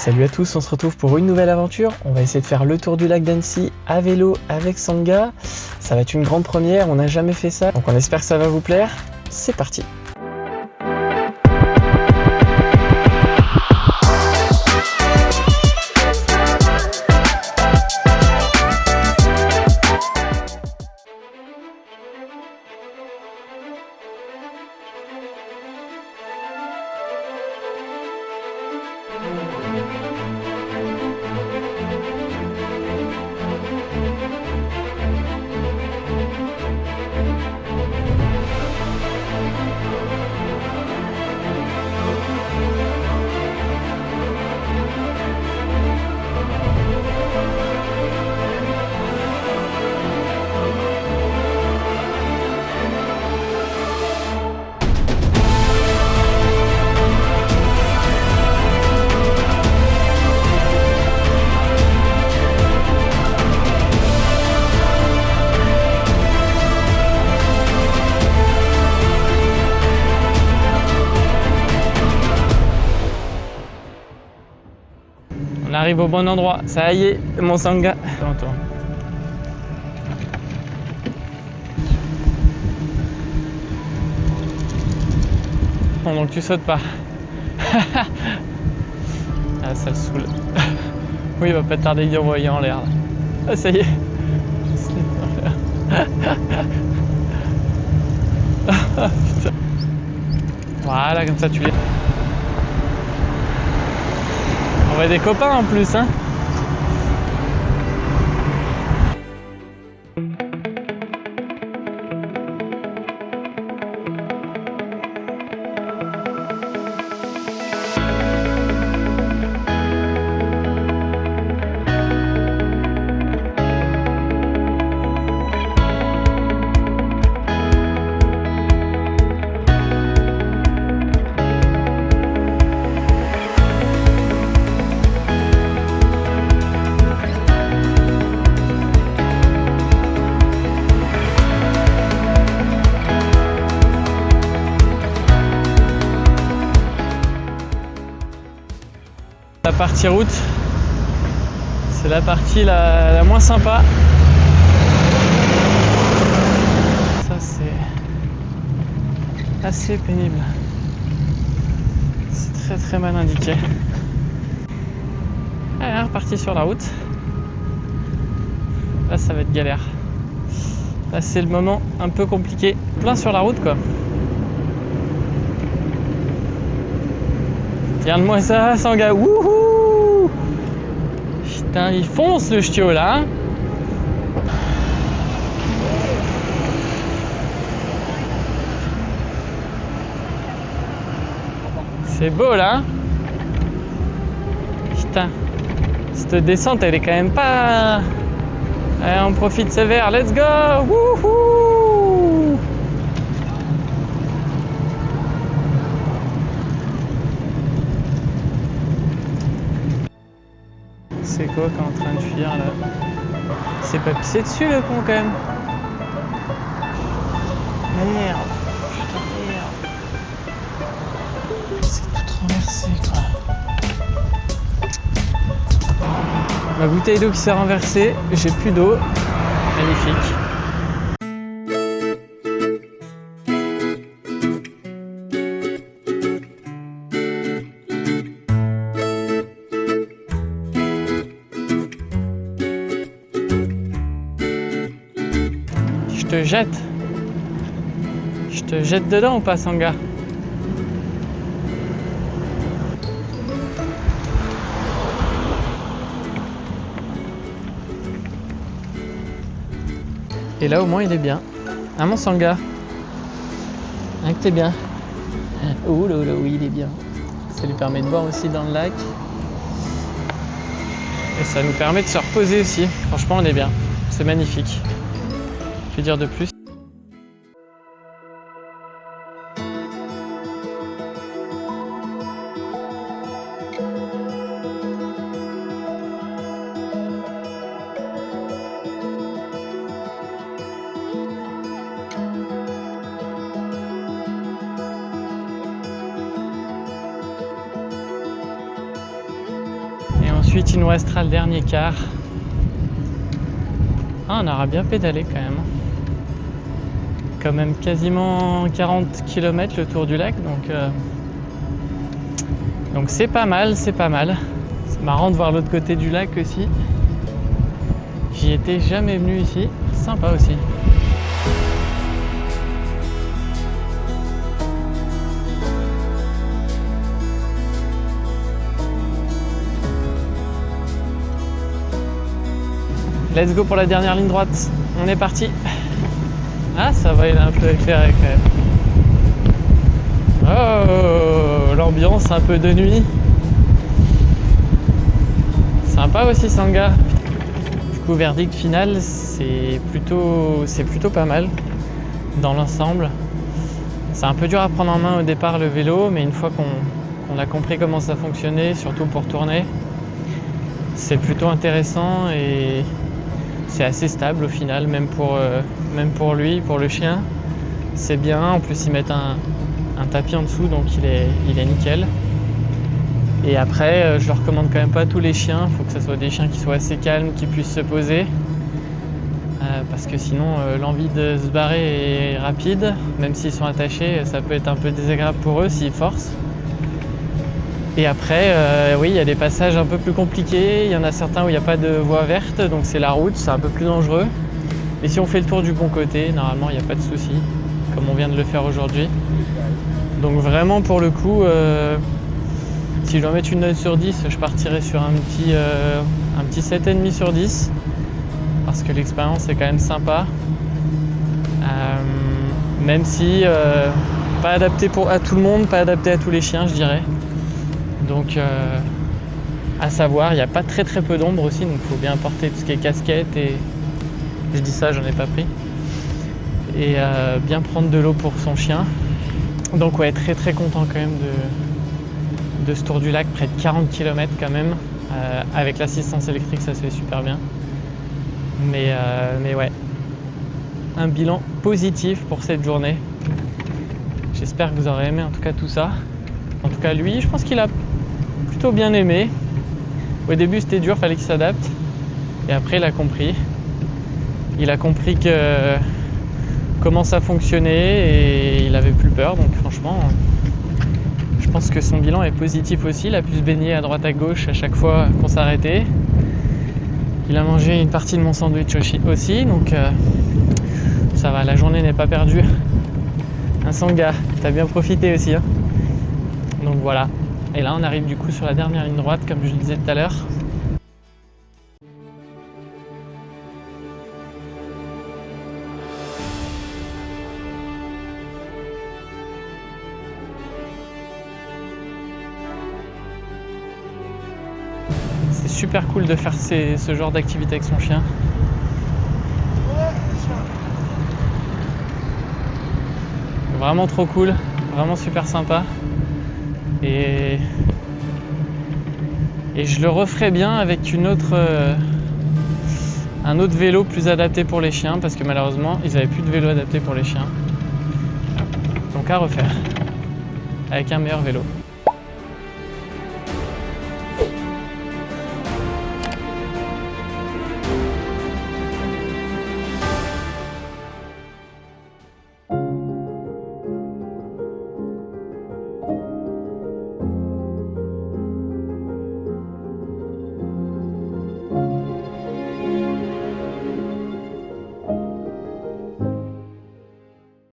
Salut à tous, on se retrouve pour une nouvelle aventure. On va essayer de faire le tour du lac d'Annecy à vélo avec Sangha. Ça va être une grande première, on n'a jamais fait ça, donc on espère que ça va vous plaire. C'est parti! On arrive au bon endroit, ça y est, mon Sangha. Tourne. Bon, donc tu sautes pas. Ah, ça le saoule. Oui, il va pas tarder d'y envoyer en l'air. Ah, ça y est. Putain. Voilà, comme ça tu les... On va des copains en plus, hein. La partie route, c'est la partie la moins sympa. Ça c'est assez pénible. C'est très mal indiqué. Allez, reparti sur la route. Là ça va être galère. Là c'est le moment un peu compliqué. Plein sur la route quoi. Regarde-moi ça, Sangha, wouhou! Putain, il fonce le ch'tio là, hein. C'est beau là, hein. Putain, cette descente elle est quand même pas... Allez, on profite sévère, let's go! Wouhou! C'est quoi qu'on est en train de fuir là? C'est pas pissé dessus le con quand même. Merde. Putain merde. C'est tout renversé quoi. Ma bouteille d'eau qui s'est renversée, j'ai plus d'eau. Magnifique. Je te jette dedans ou pas, Sangha? Et là au moins il est bien. Hein mon Sangha? Hein que t'es bien? Oh là là, oui il est bien. Ça lui permet de boire aussi dans le lac. Et ça nous permet de se reposer aussi. Franchement on est bien. C'est magnifique. Que dire de plus? Ensuite, il nous restera le dernier quart. Ah, on aura bien pédalé quand même. Quand même quasiment 40 km le tour du lac, donc c'est pas mal, c'est pas mal. C'est marrant de voir l'autre côté du lac aussi. J'y étais jamais venu ici, sympa aussi. Let's go pour la dernière ligne droite, on est parti. Ah, ça va, il est un peu éclairé quand même. Oh, l'ambiance un peu de nuit. Sympa aussi Sangha. Du coup, verdict final, c'est plutôt pas mal dans l'ensemble. C'est un peu dur à prendre en main au départ le vélo, mais une fois qu'on a compris comment ça fonctionnait, surtout pour tourner, c'est plutôt intéressant et c'est assez stable au final, même pour lui, pour le chien. C'est bien, en plus ils mettent un tapis en dessous, donc il est nickel. Et après, je le recommande quand même pas à tous les chiens, il faut que ce soit des chiens qui soient assez calmes, qui puissent se poser. Parce que sinon, l'envie de se barrer est rapide, même s'ils sont attachés, ça peut être un peu désagréable pour eux s'ils forcent. Et après, oui, il y a des passages un peu plus compliqués, il y en a certains où il n'y a pas de voie verte, donc c'est la route, c'est un peu plus dangereux. Et si on fait le tour du bon côté, normalement il n'y a pas de souci, comme on vient de le faire aujourd'hui. Donc vraiment pour le coup, si je dois mettre une note sur 10, je partirai sur un petit 7,5 sur 10, parce que l'expérience est quand même sympa. Même si pas adapté à tout le monde, pas adapté à tous les chiens, je dirais. Donc à savoir, il n'y a pas très peu d'ombre aussi, donc il faut bien porter tout ce qui est casquette et je dis ça, j'en ai pas pris. Et bien prendre de l'eau pour son chien. Donc ouais, très content quand même de ce tour du lac, près de 40 km quand même. Avec l'assistance électrique, ça se fait super bien. Mais ouais, un bilan positif pour cette journée. J'espère que vous aurez aimé en tout cas tout ça. En tout cas lui, je pense qu'il a plutôt bien aimé. Au début c'était dur, fallait qu'il s'adapte. Et après il a compris. Il a compris comment ça fonctionnait et il avait plus peur. Donc franchement, je pense que son bilan est positif aussi. Il a pu se baigner à droite à gauche à chaque fois qu'on s'arrêtait. Il a mangé une partie de mon sandwich aussi, donc ça va, la journée n'est pas perdue. Un Sangha, t'as bien profité aussi, hein. Donc voilà. Et là on arrive du coup sur la dernière ligne droite, comme je le disais tout à l'heure. C'est super cool de faire ce genre d'activité avec son chien. Vraiment trop cool, vraiment super sympa. Et je le referai bien avec un autre vélo plus adapté pour les chiens, parce que malheureusement ils n'avaient plus de vélo adapté pour les chiens. Donc à refaire avec un meilleur vélo.